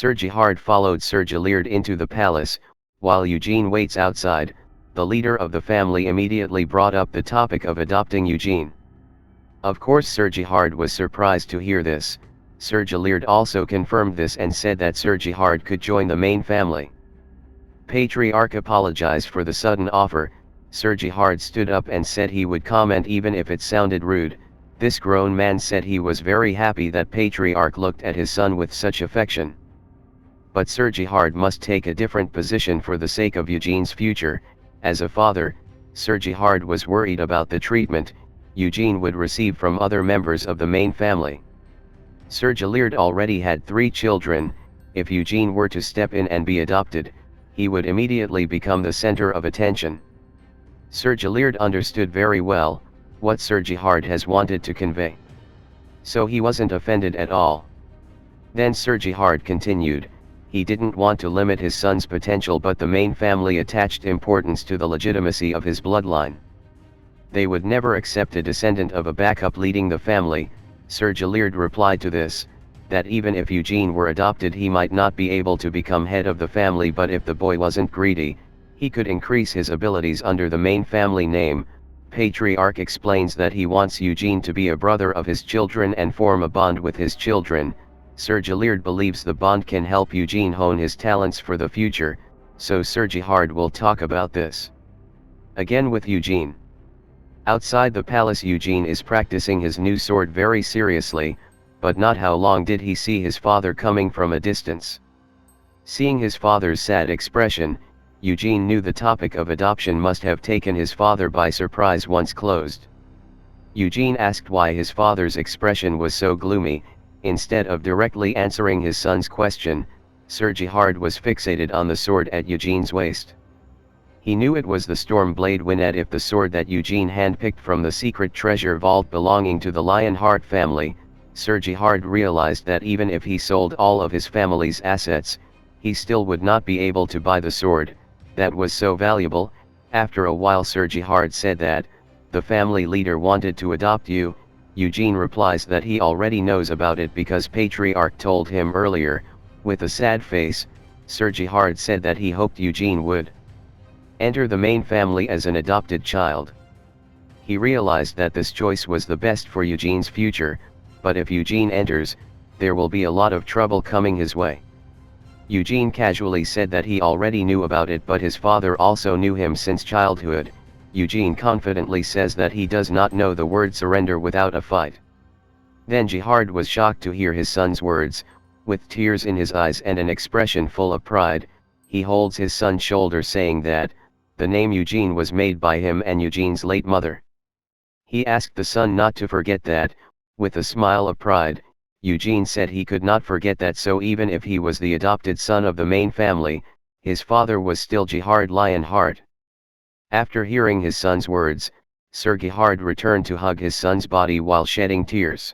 Hard followed Sergilird into the palace. While Eugene waits outside, the leader of the family immediately brought up the topic of adopting Eugene. Of course Hard was surprised to hear this. Sergilird also confirmed this and said that Hard could join the main family. Patriarch apologized for the sudden offer. Hard stood up and said he would comment even if it sounded rude. This grown man said he was very happy that Patriarch looked at his son with such affection. But Hard must take a different position for the sake of Eugene's future. As a father, Hard was worried about the treatment Eugene would receive from other members of the main family. Sergilird already had 3 children. If Eugene were to step in and be adopted, he would immediately become the center of attention. Sergilird understood very well what Hard has wanted to convey. So he wasn't offended at all. Then Hard continued, he didn't want to limit his son's potential, but the main family attached importance to the legitimacy of his bloodline. They would never accept a descendant of a backup leading the family. Sergilird replied to this, that even if Eugene were adopted he might not be able to become head of the family, but if the boy wasn't greedy, he could increase his abilities under the main family name. Patriarch explains that he wants Eugene to be a brother of his children and form a bond with his children. Sergilird believes the bond can help Eugene hone his talents for the future, so Hard will talk about this again with Eugene. Outside the palace, Eugene is practicing his new sword very seriously, but not how long did he see his father coming from a distance. Seeing his father's sad expression, Eugene knew the topic of adoption must have taken his father by surprise once closed. Eugene asked why his father's expression was so gloomy. Instead of directly answering his son's question, Hard was fixated on the sword at Eugene's waist. He knew it was the storm blade Winnet, the sword that Eugene handpicked from the secret treasure vault belonging to the Lionheart family. Hard realized that even if he sold all of his family's assets, he still would not be able to buy the sword that was so valuable. After a while Hard said that the family leader wanted to adopt you. Eugene replies that he already knows about it because Patriarch told him earlier. With a sad face, Hard said that he hoped Eugene would enter the main family as an adopted child. He realized that this choice was the best for Eugene's future, but if Eugene enters, there will be a lot of trouble coming his way. Eugene casually said that he already knew about it, but his father also knew him since childhood. Eugene confidently says that he does not know the word surrender without a fight. Then Hard was shocked to hear his son's words. With tears in his eyes and an expression full of pride, he holds his son's shoulder saying that the name Eugene was made by him and Eugene's late mother. He asked the son not to forget that. With a smile of pride, Eugene said he could not forget that, so even if he was the adopted son of the main family, his father was still Hard Lionheart. After hearing his son's words, Hard returned to hug his son's body while shedding tears.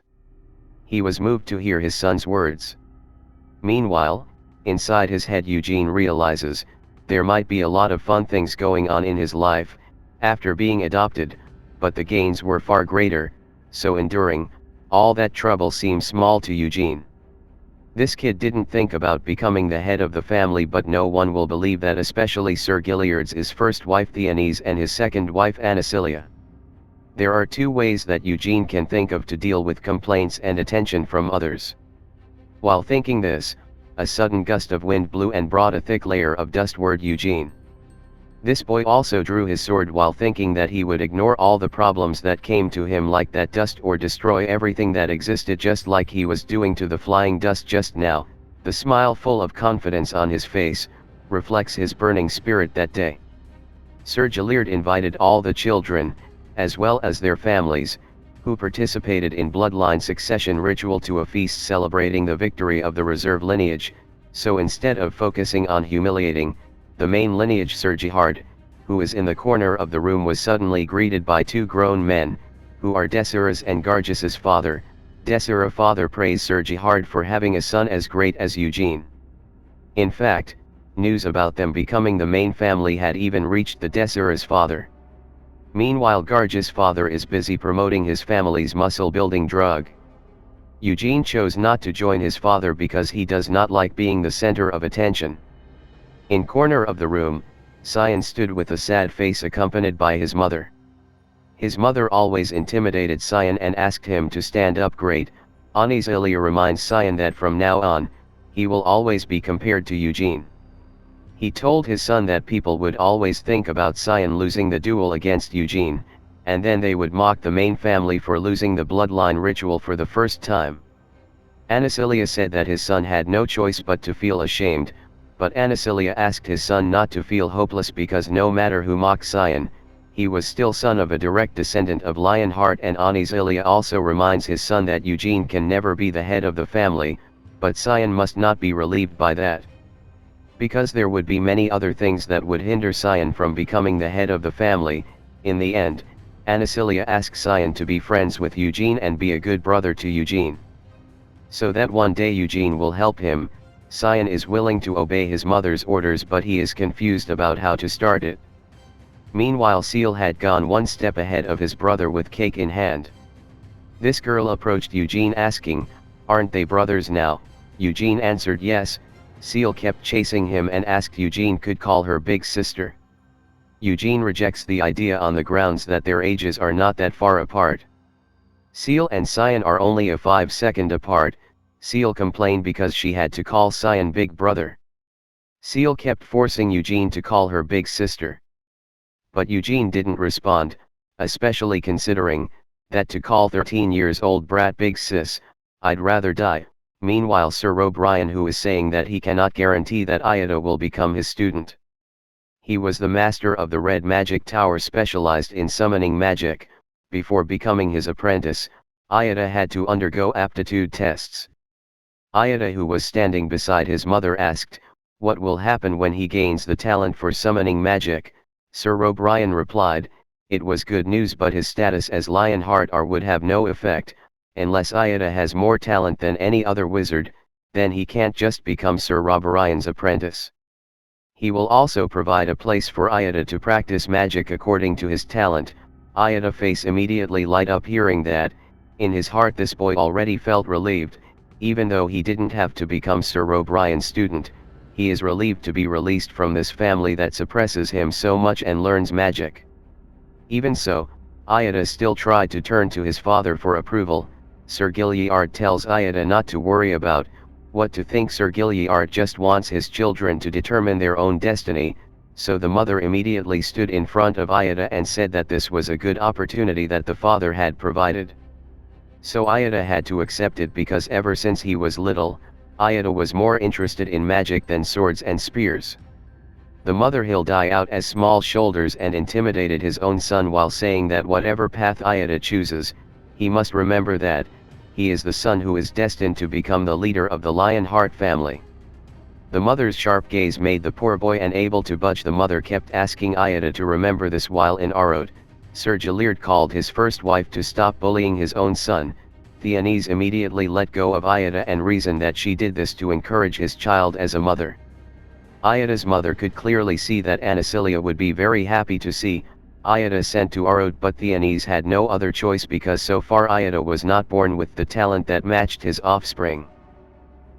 He was moved to hear his son's words. Meanwhile, inside his head Eugene realizes, there might be a lot of fun things going on in his life, after being adopted, but the gains were far greater, so enduring, all that trouble seems small to Eugene. This kid didn't think about becoming the head of the family, but no one will believe that, especially Sergilird's first wife Theanese and his second wife Anasilia. There are 2 ways that Eugene can think of to deal with complaints and attention from others. While thinking this, a sudden gust of wind blew and brought a thick layer of dust toward Eugene. This boy also drew his sword while thinking that he would ignore all the problems that came to him like that dust or destroy everything that existed, just like he was doing to the flying dust just now. The smile full of confidence on his face reflects his burning spirit that day. Sergilird invited all the children, as well as their families, who participated in bloodline succession ritual, to a feast celebrating the victory of the reserve lineage. So instead of focusing on humiliating the main lineage, Hard, who is in the corner of the room, was suddenly greeted by 2 grown men, who are Desira's and Gargis's father. Desira father praised Hard for having a son as great as Eugene. In fact, news about them becoming the main family had even reached the Desira's father. Meanwhile, Gargis' father is busy promoting his family's muscle-building drug. Eugene chose not to join his father because he does not like being the center of attention. In corner of the room, Sion stood with a sad face accompanied by his mother. His mother always intimidated Sion and asked him to stand up. Great, CatZilla reminds Sion that from now on, he will always be compared to Eugene. He told his son that people would always think about Sion losing the duel against Eugene, and then they would mock the main family for losing the bloodline ritual for the first time. CatZilla said that his son had no choice but to feel ashamed, but CatZilla asked his son not to feel hopeless because no matter who mocked Sion, he was still son of a direct descendant of Lionheart, and CatZilla also reminds his son that Eugene can never be the head of the family, but Sion must not be relieved by that. Because there would be many other things that would hinder Sion from becoming the head of the family. In the end, CatZilla asks Sion to be friends with Eugene and be a good brother to Eugene. So that one day Eugene will help him. Sion is willing to obey his mother's orders, but he is confused about how to start it. Meanwhile, Seal had gone one step ahead of his brother with cake in hand. This girl approached Eugene asking, "Aren't they brothers now?" Eugene answered yes. Seal kept chasing him and asked Eugene could call her big sister. Eugene rejects the idea on the grounds that their ages are not that far apart. Seal and Sion are only a 5-second apart. Seal complained because she had to call Sion big brother. Seal kept forcing Eugene to call her big sister. But Eugene didn't respond, especially considering that to call 13-year-old brat big sis, I'd rather die. Meanwhile, Sir O'Brien, who is saying that he cannot guarantee that Arod will become his student. He was the master of the Red Magic Tower, specialized in summoning magic. Before becoming his apprentice, Arod had to undergo aptitude tests. Arod, who was standing beside his mother, asked, "What will happen when he gains the talent for summoning magic?" Sir O'Brien replied, "It was good news, but his status as Lionheart would have no effect. Unless Arod has more talent than any other wizard, then he can't just become Sir O'Brien's apprentice. He will also provide a place for Arod to practice magic according to his talent." Ayoda's face immediately light up hearing that. In his heart this boy already felt relieved. Even though he didn't have to become Sir O'Brien's student, he is relieved to be released from this family that suppresses him so much and learns magic. Even so, Ayoda still tried to turn to his father for approval. Sir Gilliard tells Ayoda not to worry about what to think. Sir Gilliard just wants his children to determine their own destiny, so the mother immediately stood in front of Ayoda and said that this was a good opportunity that the father had provided. So Ayoda had to accept it because ever since he was little, Ayoda was more interested in magic than swords and spears. The mother held out as small shoulders and intimidated his own son while saying that whatever path Ayoda chooses, he must remember that he is the son who is destined to become the leader of the Lionheart family. The mother's sharp gaze made the poor boy unable to budge. The mother kept asking Ayoda to remember this while in Arod. Sir Gilliard called his first wife to stop bullying his own son. Theanise immediately let go of Ayoda and reasoned that she did this to encourage his child as a mother. Ayoda's mother could clearly see that CatZilla would be very happy to see Ayoda sent to Arod, but Theanise had no other choice because so far Ayoda was not born with the talent that matched his offspring.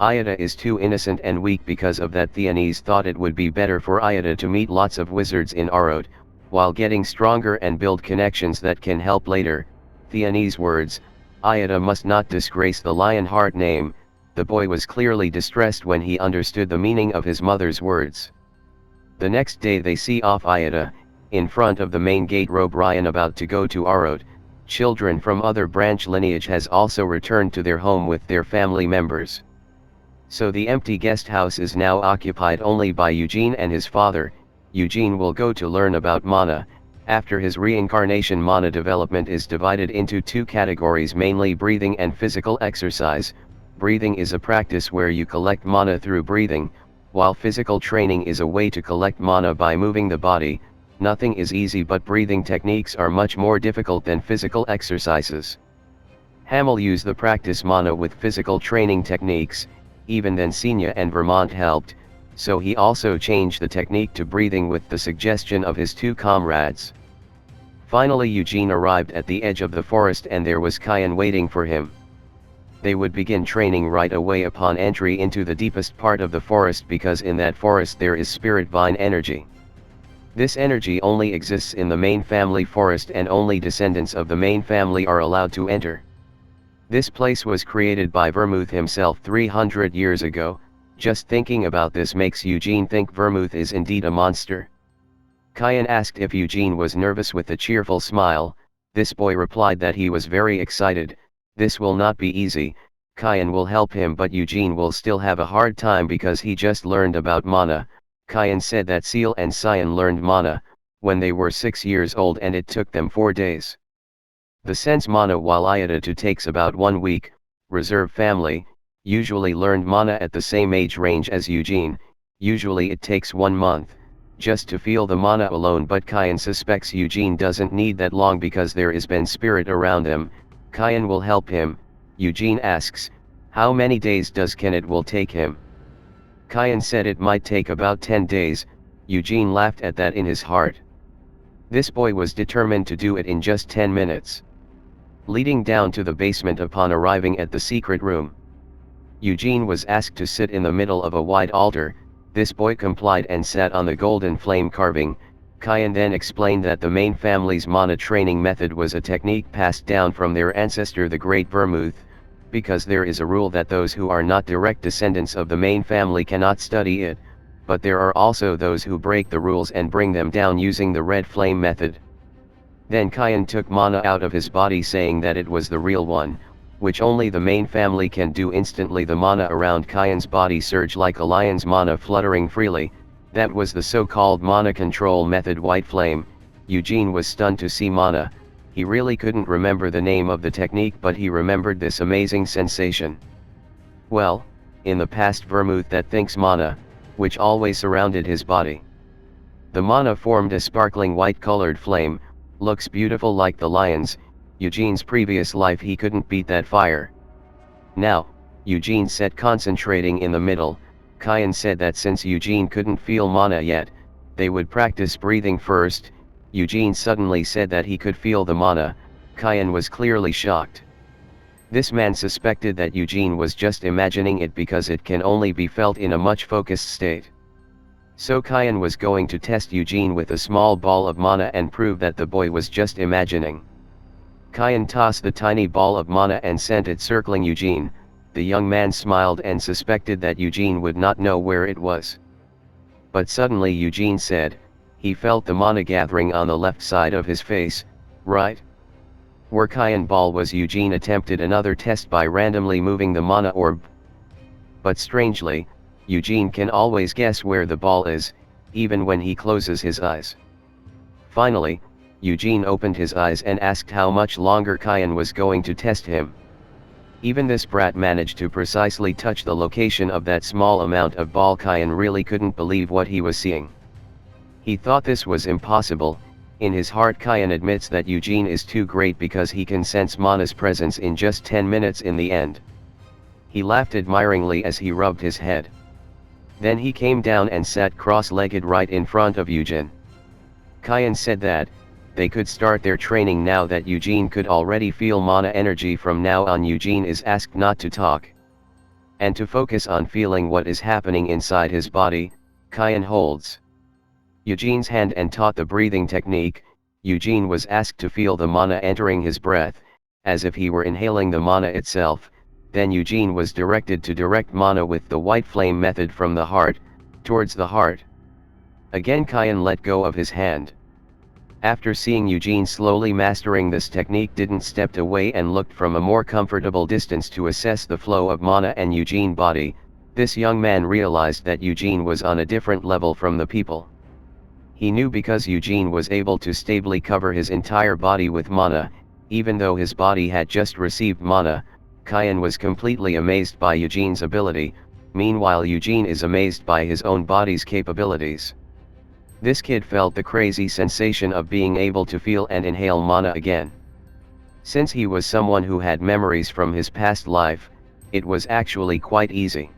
Ayoda is too innocent and weak. Because of that, Theanise thought it would be better for Ayoda to meet lots of wizards in Arod, while getting stronger and build connections that can help later. Theanise's words, "Ayoda must not disgrace the Lionheart name." The boy was clearly distressed when he understood the meaning of his mother's words. The next day they see off Ayoda in front of the main gate. O'Brien about to go to Arod. Children from other branch lineage has also returned to their home with their family members. So the empty guest house is now occupied only by Eugene and his father. Eugene will go to learn about mana. After his reincarnation, mana development is divided into two categories, mainly breathing and physical exercise. Breathing is a practice where you collect mana through breathing, while physical training is a way to collect mana by moving the body. Nothing is easy, but breathing techniques are much more difficult than physical exercises. Hamel used the practice mana with physical training techniques. Even then Sienna and Vermouth helped, so he also changed the technique to breathing with the suggestion of his two comrades. Finally Eugene arrived at the edge of the forest and there was Kian waiting for him. They would begin training right away upon entry into the deepest part of the forest, because in that forest there is spirit vine energy. This energy only exists in the main family forest, and only descendants of the main family are allowed to enter. This place was created by Vermouth himself 300 years ago. Just thinking about this makes Eugene think Vermouth is indeed a monster. Kian asked if Eugene was nervous with a cheerful smile. This boy replied that he was very excited. This will not be easy. Kian will help him, but Eugene will still have a hard time because he just learned about mana. Kian said that Seal and Cyan learned mana when they were 6 years old, and it took them 4 days. The sense mana while Iota takes about 1 week. Reserve family usually learned mana at the same age range as Eugene. Usually it takes 1 month just to feel the mana alone, but Kian suspects Eugene doesn't need that long because there is been spirit around him. Kian will help him. Eugene asks, how many days does it will take him? Kian said it might take about 10 days. Eugene laughed at that in his heart. This boy was determined to do it in just 10 minutes. Leading down to the basement upon arriving at the secret room, Eugene was asked to sit in the middle of a wide altar. This boy complied and sat on the golden flame carving. Kian then explained that the main family's mana training method was a technique passed down from their ancestor the Great Vermouth, because there is a rule that those who are not direct descendants of the main family cannot study it, but there are also those who break the rules and bring them down using the red flame method. Then Kian took mana out of his body, saying that it was the real one, which only the main family can do. Instantly the mana around Kian's body surged like a lion's mana fluttering freely. That was the so-called mana control method, white flame. Eugene was stunned to see mana. He really couldn't remember the name of the technique, but he remembered this amazing sensation. Well, in the past Vermouth that thinks mana, which always surrounded his body. The mana formed a sparkling white-colored flame, looks beautiful like the lions. Eugene's previous life he couldn't beat that fire. Now, Eugene sat concentrating in the middle. Kian said that since Eugene couldn't feel mana yet, they would practice breathing first. Eugene suddenly said that he could feel the mana. Kian was clearly shocked. This man suspected that Eugene was just imagining it because it can only be felt in a much focused state. So Kian was going to test Eugene with a small ball of mana and prove that the boy was just imagining. Kian tossed the tiny ball of mana and sent it circling Eugene. The young man smiled and suspected that Eugene would not know where it was. But suddenly Eugene said, he felt the mana gathering on the left side of his face, right where Kian ball was. Eugene attempted another test by randomly moving the mana orb. But strangely, Eugene can always guess where the ball is, even when he closes his eyes. Finally, Eugene opened his eyes and asked how much longer Kian was going to test him. Even this brat managed to precisely touch the location of that small amount of ball. Kian really couldn't believe what he was seeing. He thought this was impossible. In his heart Kian admits that Eugene is too great because he can sense mana's presence in just 10 minutes in the end. He laughed admiringly as he rubbed his head. Then he came down and sat cross-legged right in front of Eugene. Kian said that they could start their training now that Eugene could already feel mana energy. From now on Eugene is asked not to talk and to focus on feeling what is happening inside his body. Kian holds Eugene's hand and taught the breathing technique. Eugene was asked to feel the mana entering his breath, as if he were inhaling the mana itself. Then Eugene was directed to direct mana with the white flame method from the heart, towards the heart. Again Kian let go of his hand. After seeing Eugene slowly mastering this technique, didn't stepped away and looked from a more comfortable distance to assess the flow of mana and Eugene's body. This young man realized that Eugene was on a different level from the people. He knew because Eugene was able to stably cover his entire body with mana, even though his body had just received mana. Kian was completely amazed by Eugene's ability. Meanwhile Eugene is amazed by his own body's capabilities. This kid felt the crazy sensation of being able to feel and inhale mana again. Since he was someone who had memories from his past life, it was actually quite easy.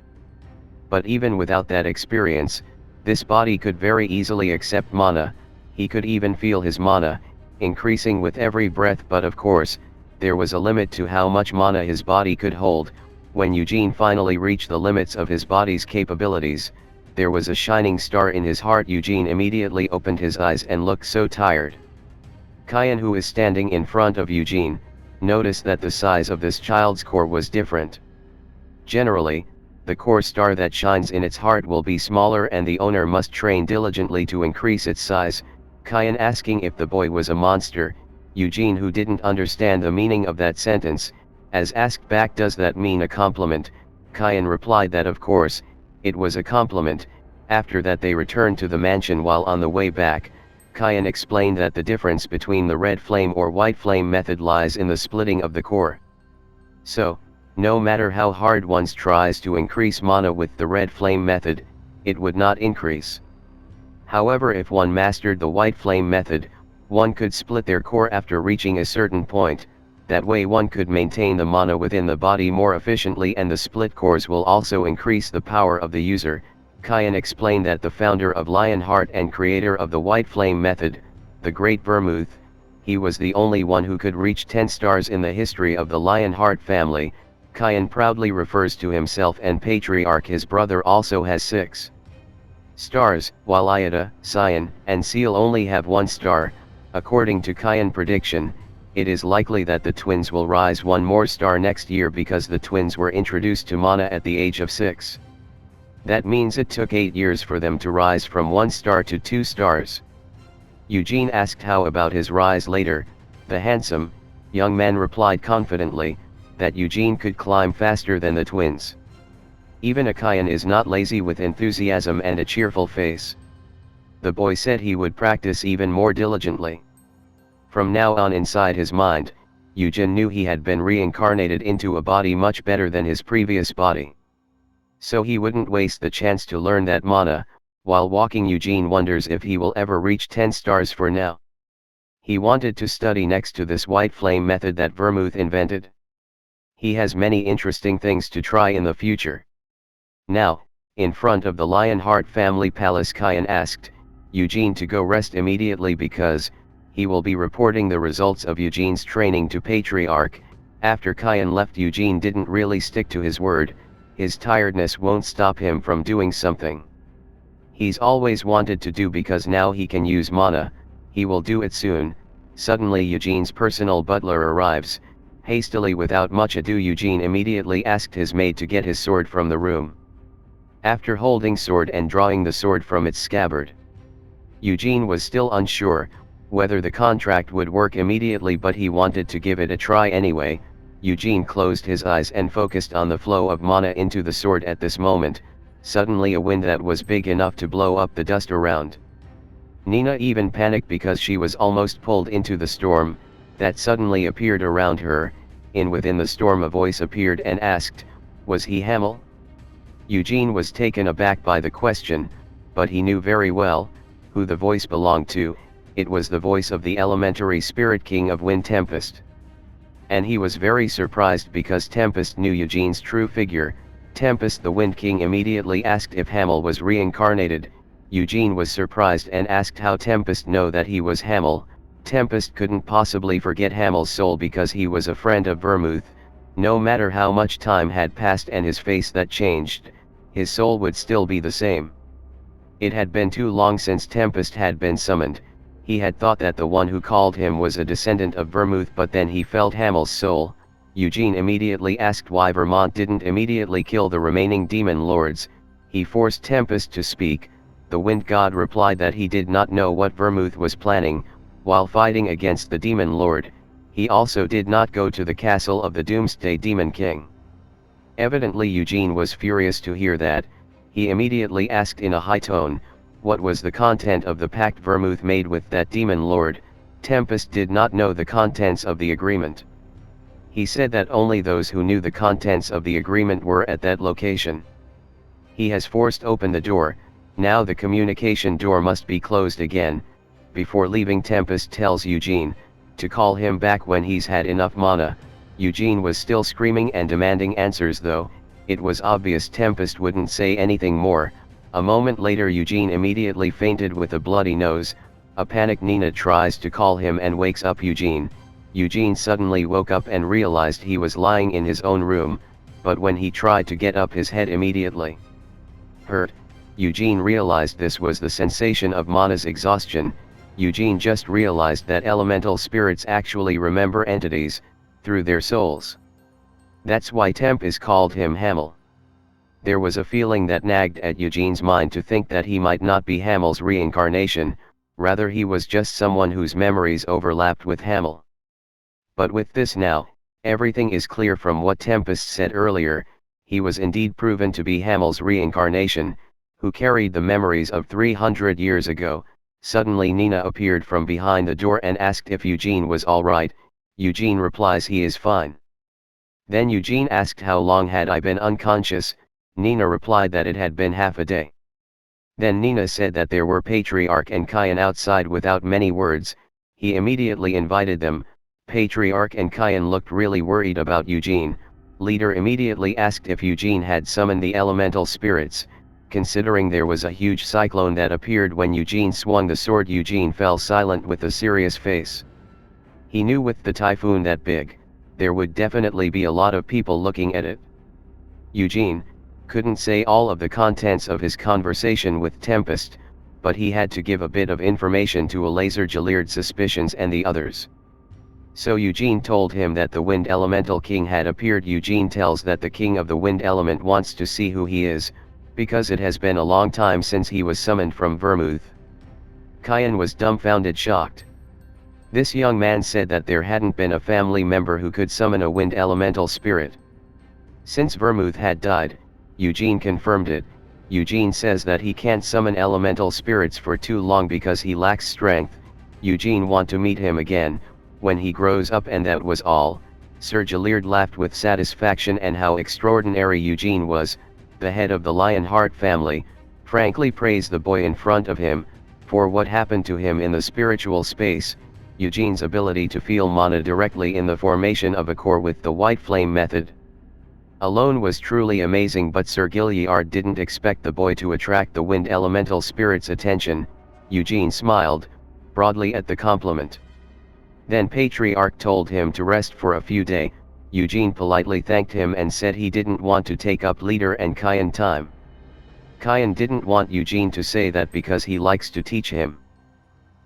But even without that experience, this body could very easily accept mana. He could even feel his mana increasing with every breath, but of course, there was a limit to how much mana his body could hold. When Eugene finally reached the limits of his body's capabilities, there was a shining star in his heart. Eugene immediately opened his eyes and looked so tired. Kian, who is standing in front of Eugene, noticed that the size of this child's core was different. Generally, the core star that shines in its heart will be smaller and the owner must train diligently to increase its size. Kian asking if the boy was a monster, Eugene, who didn't understand the meaning of that sentence, as asked back, does that mean a compliment? Kian replied that of course, it was a compliment. After that they returned to the mansion. While on the way back, Kian explained that the difference between the red flame or white flame method lies in the splitting of the core. So, no matter how hard one tries to increase mana with the red flame method, it would not increase. However, if one mastered the white flame method, one could split their core after reaching a certain point. That way one could maintain the mana within the body more efficiently, and the split cores will also increase the power of the user. Kian explained that the founder of Lionheart and creator of the white flame method, the great Vermouth, he was the only one who could reach 10 stars in the history of the Lionheart family. Kian proudly refers to himself and patriarch his brother also has 6 stars, while Iota, Cyan, and Seal only have 1 star. According to Kian prediction, it is likely that the twins will rise 1 more star next year because the twins were introduced to mana at the age of 6. That means it took 8 years for them to rise from 1 star to 2 stars. Eugene asked how about his rise later. The handsome, young man replied confidently, that Eugene could climb faster than the twins. Even a Kian is not lazy, with enthusiasm and a cheerful face. The boy said he would practice even more diligently. From now on, inside his mind, Eugene knew he had been reincarnated into a body much better than his previous body. So he wouldn't waste the chance to learn that mana. While walking, Eugene wonders if he will ever reach 10 stars. For now, he wanted to study next to this white flame method that Vermouth invented. He has many interesting things to try in the future. Now, in front of the Lionheart family palace, Kian asked Eugene to go rest immediately because he will be reporting the results of Eugene's training to Patriarch. After Kian left, Eugene didn't really stick to his word. His tiredness won't stop him from doing something he's always wanted to do, because now he can use mana. He will do it soon. Suddenly Eugene's personal butler arrives. Hastily, without much ado, Eugene immediately asked his maid to get his sword from the room. After holding sword and drawing the sword from its scabbard, Eugene was still unsure whether the contract would work immediately, but he wanted to give it a try anyway. Eugene closed his eyes and focused on the flow of mana into the sword. At this moment, suddenly a wind that was big enough to blow up the dust around. Nina even panicked because she was almost pulled into the storm that suddenly appeared around her. Within the storm a voice appeared and asked, "Was he Hamel?" Eugene was taken aback by the question, but he knew very well who the voice belonged to. It was the voice of the elementary spirit king of Wind, Tempest. And he was very surprised because Tempest knew Eugene's true figure. Tempest, the Wind King, immediately asked if Hamel was reincarnated. Eugene was surprised and asked how Tempest know that he was Hamel. Tempest couldn't possibly forget Hamel's soul because he was a friend of Vermouth. No matter how much time had passed and his face that changed, his soul would still be the same. It had been too long since Tempest had been summoned. He had thought that the one who called him was a descendant of Vermouth, but then he felt Hamel's soul. Eugene immediately asked why Vermouth didn't immediately kill the remaining demon lords. He forced Tempest to speak. The wind god replied that he did not know what Vermouth was planning. While fighting against the demon lord, he also did not go to the castle of the Doomsday Demon King. Evidently Eugene was furious to hear that. He immediately asked in a high tone, what was the content of the pact Vermouth made with that demon lord? Tempest did not know the contents of the agreement. He said that only those who knew the contents of the agreement were at that location. He has forced open the door. Now the communication door must be closed again. Before leaving, Tempest tells Eugene to call him back when he's had enough mana. Eugene was still screaming and demanding answers, though it was obvious Tempest wouldn't say anything more. A moment later Eugene immediately fainted with a bloody nose. A panicked Nina tries to call him and wakes up Eugene. Eugene suddenly woke up and realized he was lying in his own room, but when he tried to get up his head immediately hurt. Eugene realized this was the sensation of Mana's exhaustion. Eugene just realized that elemental spirits actually remember entities, through their souls. That's why Temp is called him Hamel. There was a feeling that nagged at Eugene's mind to think that he might not be Hamel's reincarnation, rather he was just someone whose memories overlapped with Hamel. But with this now, everything is clear from what Tempest said earlier. He was indeed proven to be Hamel's reincarnation, who carried the memories of 300 years ago. Suddenly Nina appeared from behind the door and asked if Eugene was alright. Eugene replies he is fine. Then Eugene asked how long had I been unconscious. Nina replied that it had been half a day. Then Nina said that there were Patriarch and Kian outside without many words. He immediately invited them. Patriarch and Kian looked really worried about Eugene. Leader immediately asked if Eugene had summoned the elemental spirits. Considering there was a huge cyclone that appeared when Eugene swung the sword, Eugene fell silent with a serious face. He knew with the typhoon that big, there would definitely be a lot of people looking at it. Eugene couldn't say all of the contents of his conversation with Tempest, but he had to give a bit of information to Alazer Jalir's suspicions and the others. So Eugene told him that the Wind Elemental King had appeared. Eugene tells that the King of the Wind Element wants to see who he is, because it has been a long time since he was summoned from Vermouth. Kian was dumbfounded, shocked. This young man said that there hadn't been a family member who could summon a wind elemental spirit. Since Vermouth had died, Eugene confirmed it. Eugene says that he can't summon elemental spirits for too long because he lacks strength. Eugene want to meet him again, when he grows up, and that was all. Sir Jalird laughed with satisfaction and how extraordinary Eugene was. The head of the Lionheart family frankly praised the boy in front of him, for what happened to him in the spiritual space. Eugene's ability to feel mana directly in the formation of a core with the white flame method alone was truly amazing, but Sir Jalird didn't expect the boy to attract the wind elemental spirit's attention. Eugene smiled broadly at the compliment. Then Patriarch told him to rest for a few days. Eugene politely thanked him and said he didn't want to take up Leader and Kian time. Kian didn't want Eugene to say that because he likes to teach him.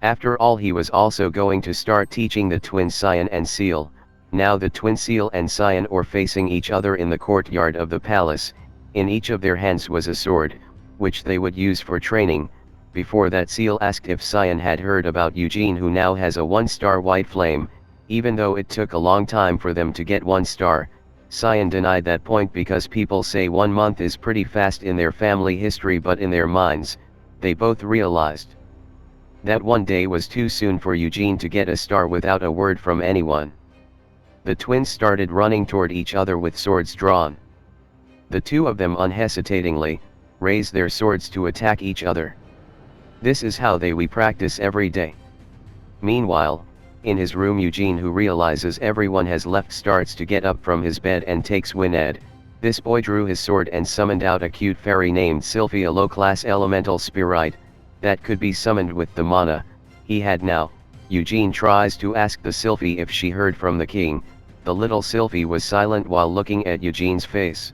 After all, he was also going to start teaching the twins Cyan and Seal. Now the twin Seal and Cyan were facing each other in the courtyard of the palace. In each of their hands was a sword, which they would use for training. Before that, Seal asked if Cyan had heard about Eugene, who now has a 1-star white flame. Even though it took a long time for them to get 1 star, Cyan denied that point because people say 1 month is pretty fast in their family history, but in their minds, they both realized that 1 day was too soon for Eugene to get a star without a word from anyone. The twins started running toward each other with swords drawn. The two of them unhesitatingly raised their swords to attack each other. This is how we practice every day. Meanwhile, in his room, Eugene, who realizes everyone has left, starts to get up from his bed and takes Wined. This boy drew his sword and summoned out a cute fairy named Sylphie, a low-class elemental spirit that could be summoned with the mana he had now. Eugene tries to ask the Sylphie if she heard from the king. The little Sylphie was silent while looking at Eugene's face.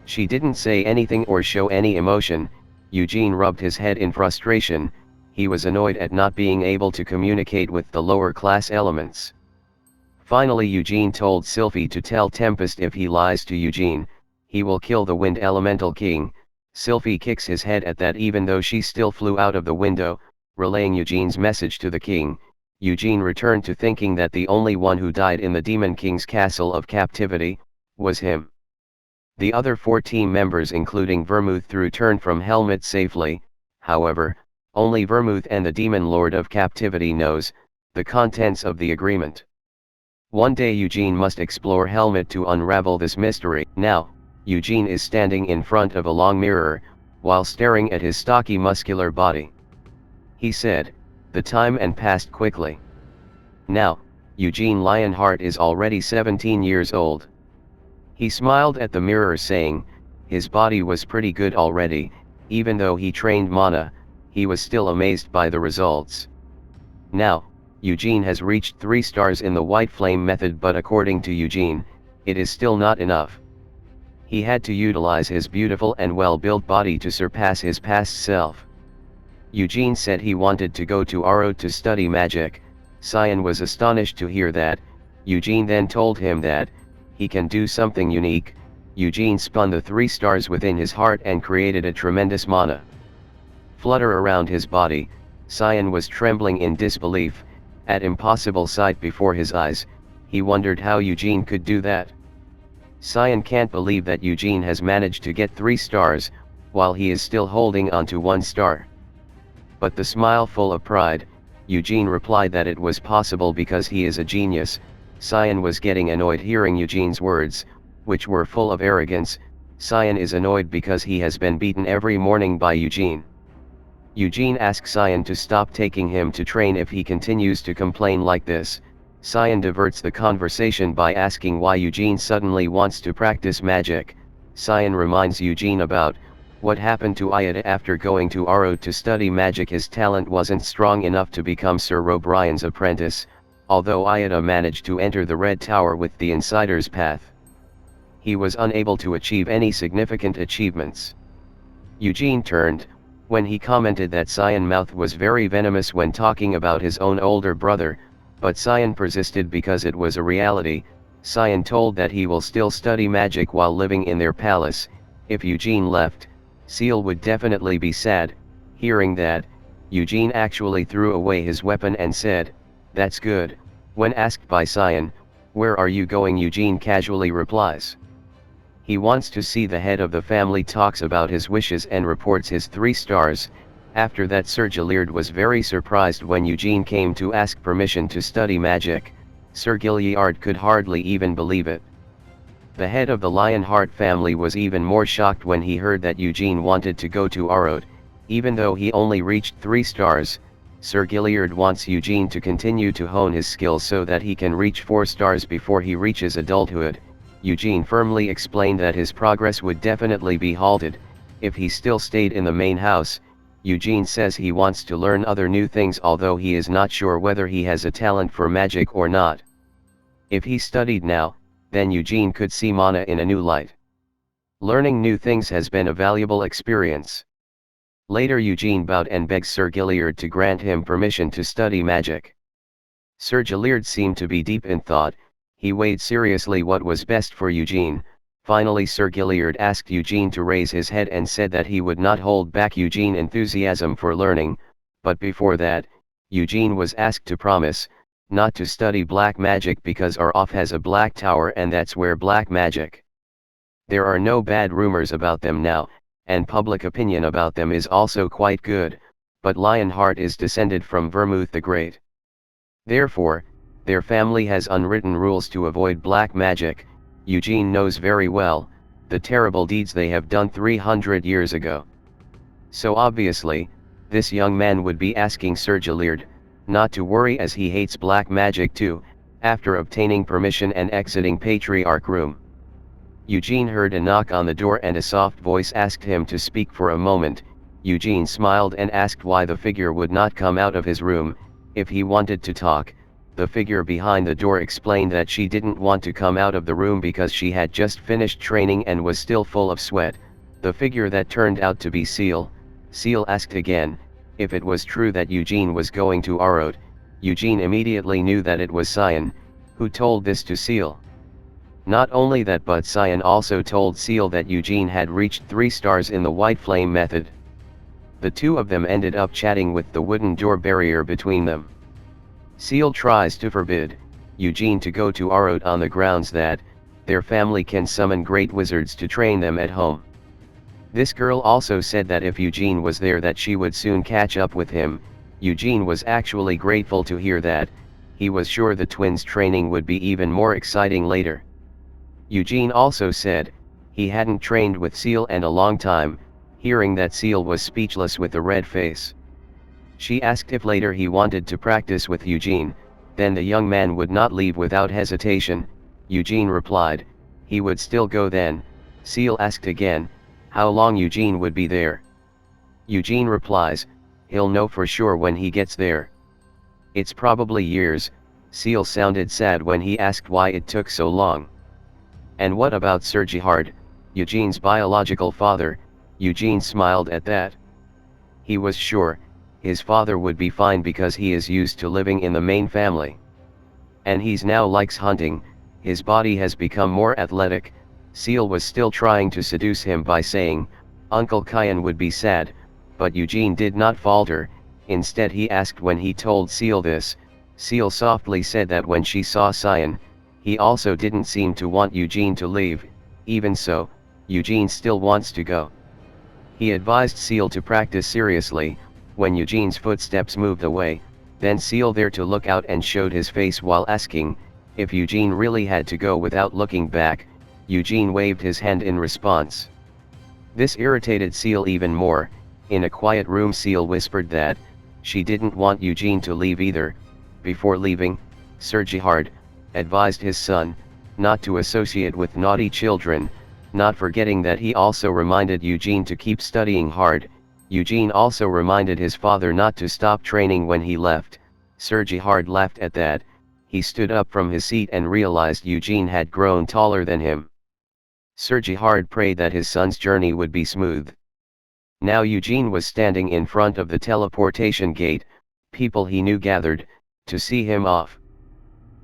She didn't say anything or show any emotion. Eugene rubbed his head in frustration. He was annoyed at not being able to communicate with the lower class elements. Finally, Eugene told Sylphie to tell Tempest if he lies to Eugene, he will kill the Wind Elemental King. Sylphie kicks his head at that, even though she still flew out of the window, relaying Eugene's message to the king. Eugene returned to thinking that the only one who died in the Demon King's castle of captivity was him. The other 4 team members, including Vermouth, returned from Helmet safely. However, only Vermouth and the Demon Lord of Captivity knows the contents of the agreement. One day Eugene must explore Helmet to unravel this mystery. Now, Eugene is standing in front of a long mirror, while staring at his stocky muscular body. He said, "The time and passed quickly." Now, Eugene Lionheart is already 17 years old. He smiled at the mirror, saying, his body was pretty good already. Even though he trained mana, he was still amazed by the results. Now, Eugene has reached 3 stars in the white flame method, but according to Eugene, it is still not enough. He had to utilize his beautiful and well-built body to surpass his past self. Eugene said he wanted to go to Arod to study magic. Sienna was astonished to hear that. Eugene then told him that he can do something unique. Eugene spun the 3 stars within his heart and created a tremendous mana flutter around his body. Sienna was trembling in disbelief at impossible sight before his eyes. He wondered how Eugene could do that. Sienna can't believe that Eugene has managed to get 3 stars, while he is still holding on to 1 star. But the smile full of pride, Eugene replied that it was possible because he is a genius. Sienna was getting annoyed hearing Eugene's words, which were full of arrogance. Sienna is annoyed because he has been beaten every morning by Eugene. Eugene asks Sienna to stop taking him to train if he continues to complain like this. Sienna diverts the conversation by asking why Eugene suddenly wants to practice magic. Sienna reminds Eugene about what happened to Ida after going to Arod to study magic. His talent wasn't strong enough to become Sir O'Brien's apprentice, although Ida managed to enter the Red Tower with the Insider's Path. He was unable to achieve any significant achievements. Eugene turned, when he commented that Sienna's mouth was very venomous when talking about his own older brother, but Sienna persisted because it was a reality. Sienna told that he will still study magic while living in their palace. If Eugene left, Seal would definitely be sad. Hearing that, Eugene actually threw away his weapon and said, "That's good." When asked by Sienna, "Where are you going?" Eugene casually replies he wants to see the head of the family, talks about his wishes and reports his 3 stars. After that, Sir Gilliard was very surprised when Eugene came to ask permission to study magic. Sir Gilliard could hardly even believe it. The head of the Lionheart family was even more shocked when he heard that Eugene wanted to go to Arod. Even though he only reached 3 stars, Sir Gilliard wants Eugene to continue to hone his skills so that he can reach 4 stars before he reaches adulthood. Eugene firmly explained that his progress would definitely be halted if he still stayed in the main house. Eugene says he wants to learn other new things, although he is not sure whether he has a talent for magic or not. If he studied now, then Eugene could see mana in a new light. Learning new things has been a valuable experience. Later, Eugene bowed and begged Sir Gilliard to grant him permission to study magic. Sir Gilliard seemed to be deep in thought. He weighed seriously what was best for Eugene. Finally, Sir Gilliard asked Eugene to raise his head and said that he would not hold back Eugene's enthusiasm for learning, but before that, Eugene was asked to promise not to study black magic because Arod has a black tower and that's where black magic. There are no bad rumors about them now, and public opinion about them is also quite good, but Lionheart is descended from Vermouth the Great. Therefore, their family has unwritten rules to avoid black magic. Eugene knows very well the terrible deeds they have done 300 years ago. So obviously, this young man would be asking Sir Gilliard not to worry as he hates black magic too. After obtaining permission and exiting Patriarch room, Eugene heard a knock on the door and a soft voice asked him to speak for a moment. Eugene smiled and asked why the figure would not come out of his room if he wanted to talk. The figure behind the door explained that she didn't want to come out of the room because she had just finished training and was still full of sweat. The figure that turned out to be Seal. Seal asked again if it was true that Eugene was going to Arod. Eugene immediately knew that it was Sienna who told this to Seal. Not only that, but Sienna also told Seal that Eugene had reached 3 stars in the white flame method. The two of them ended up chatting with the wooden door barrier between them. Seal tries to forbid Eugene to go to Arod on the grounds that their family can summon great wizards to train them at home. This girl also said that if Eugene was there that she would soon catch up with him. Eugene was actually grateful to hear that. He was sure the twins' training would be even more exciting later. Eugene also said he hadn't trained with Seal in a long time. Hearing that, Seal was speechless with a red face. She asked if later he wanted to practice with Eugene, then the young man would not leave without hesitation. Eugene replied he would still go then. Seal asked again how long Eugene would be there. Eugene replies he'll know for sure when he gets there. It's probably years. Seal sounded sad when he asked why it took so long. And what about Sergihard, Eugene's biological father? Eugene smiled at that. He was sure, his father would be fine because he is used to living in the main family. And he's now likes hunting, his body has become more athletic. Seal was still trying to seduce him by saying, Uncle Kyan would be sad, but Eugene did not falter. Instead he asked when he told Seal this. Seal softly said that when she saw Cyan, he also didn't seem to want Eugene to leave. Even so, Eugene still wants to go. He advised Seal to practice seriously. When Eugene's footsteps moved away, then Seal there to look out and showed his face while asking if Eugene really had to go without looking back. Eugene waved his hand in response. This irritated Seal even more. In a quiet room Seal whispered that she didn't want Eugene to leave either. Before leaving, Sergihard advised his son not to associate with naughty children, not forgetting that he also reminded Eugene to keep studying hard. Eugene also reminded his father not to stop training when he left. Sergihard laughed at that. He stood up from his seat and realized Eugene had grown taller than him. Sergihard prayed that his son's journey would be smooth. Now Eugene was standing in front of the teleportation gate. People he knew gathered to see him off.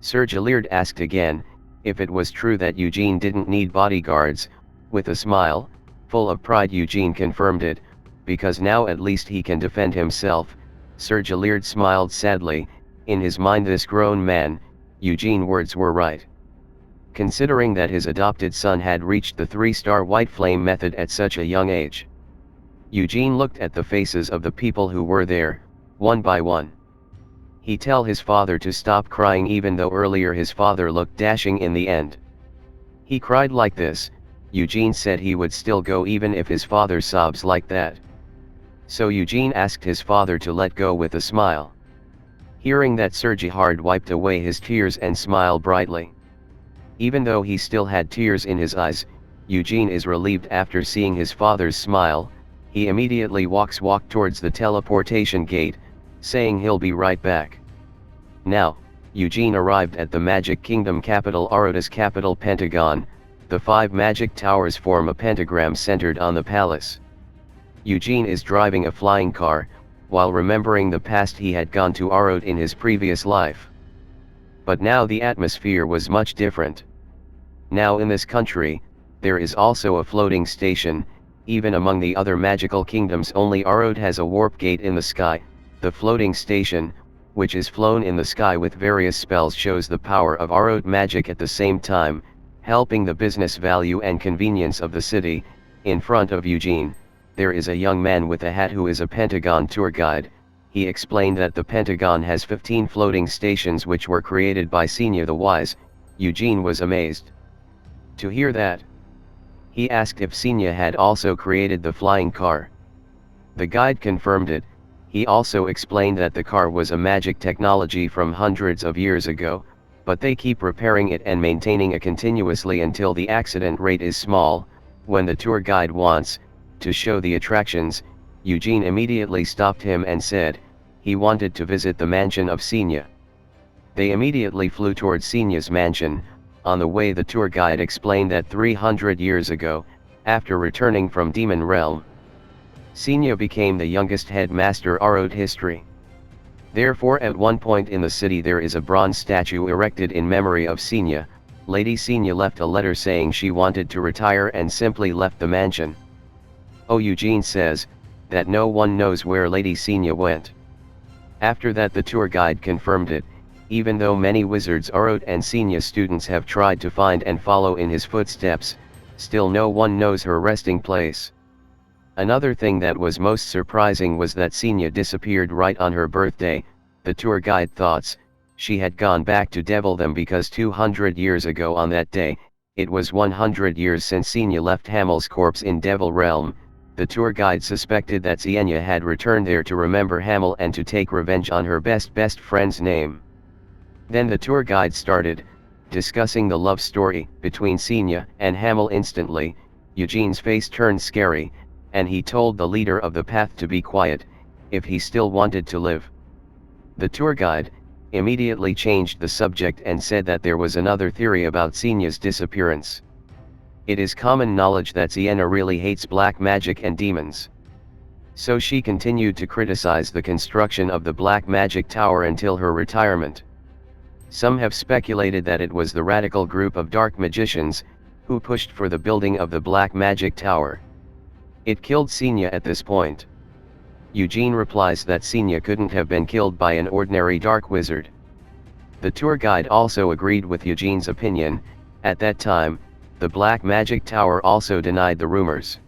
Sergilird asked again if it was true that Eugene didn't need bodyguards. With a smile, full of pride, Eugene confirmed it, because now at least he can defend himself. Sergilird smiled sadly. In his mind, this grown man, Eugene's words were right. Considering that his adopted son had reached the 3-star white flame method at such a young age. Eugene looked at the faces of the people who were there, one by one. He tell his father to stop crying even though earlier his father looked dashing in the end. He cried like this. Eugene said he would still go even if his father sobs like that. So Eugene asked his father to let go with a smile. Hearing that, Sergihard wiped away his tears and smiled brightly. Even though he still had tears in his eyes, Eugene is relieved after seeing his father's smile. He immediately walked towards the teleportation gate, saying he'll be right back. Now, Eugene arrived at the Magic Kingdom capital Arod's capital Pentagon. The 5 magic towers form a pentagram centered on the palace. Eugene is driving a flying car, while remembering the past he had gone to Arod in his previous life. But now the atmosphere was much different. Now in this country, there is also a floating station. Even among the other magical kingdoms, only Arod has a warp gate in the sky. The floating station, which is flown in the sky with various spells, shows the power of Arod magic at the same time, helping the business value and convenience of the city. In front of Eugene, there is a young man with a hat who is a Pentagon tour guide. He explained that the Pentagon has 15 floating stations which were created by Sienna the Wise. Eugene was amazed to hear that. He asked if Sienna had also created the flying car. The guide confirmed it. He also explained that the car was a magic technology from hundreds of years ago, but they keep repairing it and maintaining it continuously until the accident rate is small. When the tour guide wants to show the attractions, Eugene immediately stopped him and said he wanted to visit the mansion of Sienna. They immediately flew towards Sienna's mansion. On the way, the tour guide explained that 300 years ago, after returning from Demon Realm, Sienna became the youngest headmaster Arod history. Therefore, at one point in the city there is a bronze statue erected in memory of Sienna. Lady Sienna left a letter saying she wanted to retire and simply left the mansion. Oh, Eugene says that no one knows where Lady Sienna went. After that, the tour guide confirmed it. Even though many wizards, Arod and Sienna students have tried to find and follow in his footsteps, still no one knows her resting place. Another thing that was most surprising was that Sienna disappeared right on her birthday. The tour guide thought she had gone back to devil them because 200 years ago on that day, it was 100 years since Sienna left Hamel's corpse in Devil Realm. The tour guide suspected that Sienna had returned there to remember Hamel and to take revenge on her best friend's name. Then the tour guide started discussing the love story between Sienna and Hamel. Instantly, Eugene's face turned scary, and he told the leader of the path to be quiet, if he still wanted to live. The tour guide, immediately changed the subject and said that there was another theory about Sienna's disappearance. It is common knowledge that Sienna really hates black magic and demons. So she continued to criticize the construction of the Black Magic Tower until her retirement. Some have speculated that it was the radical group of dark magicians, who pushed for the building of the Black Magic Tower. It killed Sienna at this point. Eugene replies that Sienna couldn't have been killed by an ordinary dark wizard. The tour guide also agreed with Eugene's opinion. At that time, the Black Magic Tower also denied the rumors.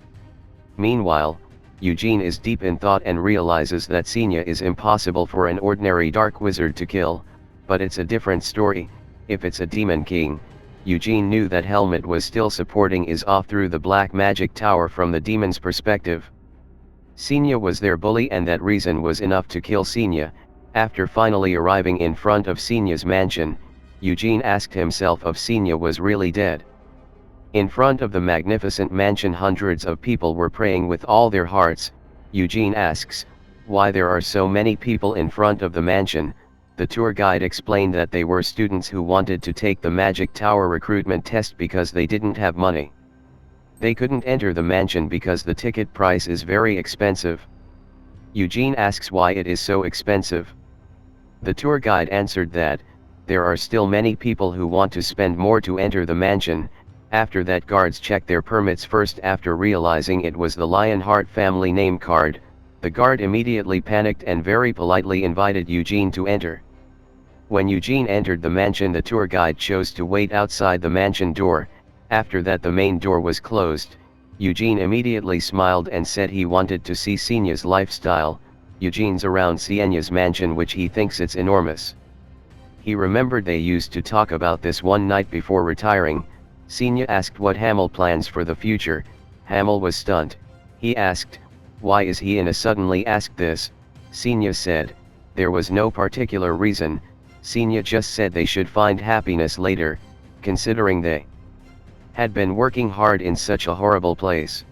Meanwhile, Eugene is deep in thought and realizes that Sienna is impossible for an ordinary dark wizard to kill, but it's a different story. If it's a demon king, Eugene knew that Helmut was still supporting is off through the Black Magic Tower from the demon's perspective. Sienna was their bully and that reason was enough to kill Sienna. After finally arriving in front of Sienna's mansion, Eugene asked himself if Sienna was really dead. In front of the magnificent mansion hundreds of people were praying with all their hearts. Eugene asks, why there are so many people in front of the mansion. The tour guide explained that they were students who wanted to take the Magic Tower recruitment test because they didn't have money. They couldn't enter the mansion because the ticket price is very expensive. Eugene asks why it is so expensive. The tour guide answered that, there are still many people who want to spend more to enter the mansion. After that, guards checked their permits first. After realizing it was the Lionheart family name card, the guard immediately panicked and very politely invited Eugene to enter. When Eugene entered the mansion, the tour guide chose to wait outside the mansion door. After that, the main door was closed. Eugene immediately smiled and said he wanted to see Sienna's lifestyle. Eugene's around Sienna's mansion, which he thinks it's enormous. He remembered they used to talk about this one night before retiring. Sienna asked what Hamel plans for the future. Hamel was stunned. He asked, why is he in a suddenly asked this? Sienna said, there was no particular reason. Sienna just said they should find happiness later, considering they had been working hard in such a horrible place.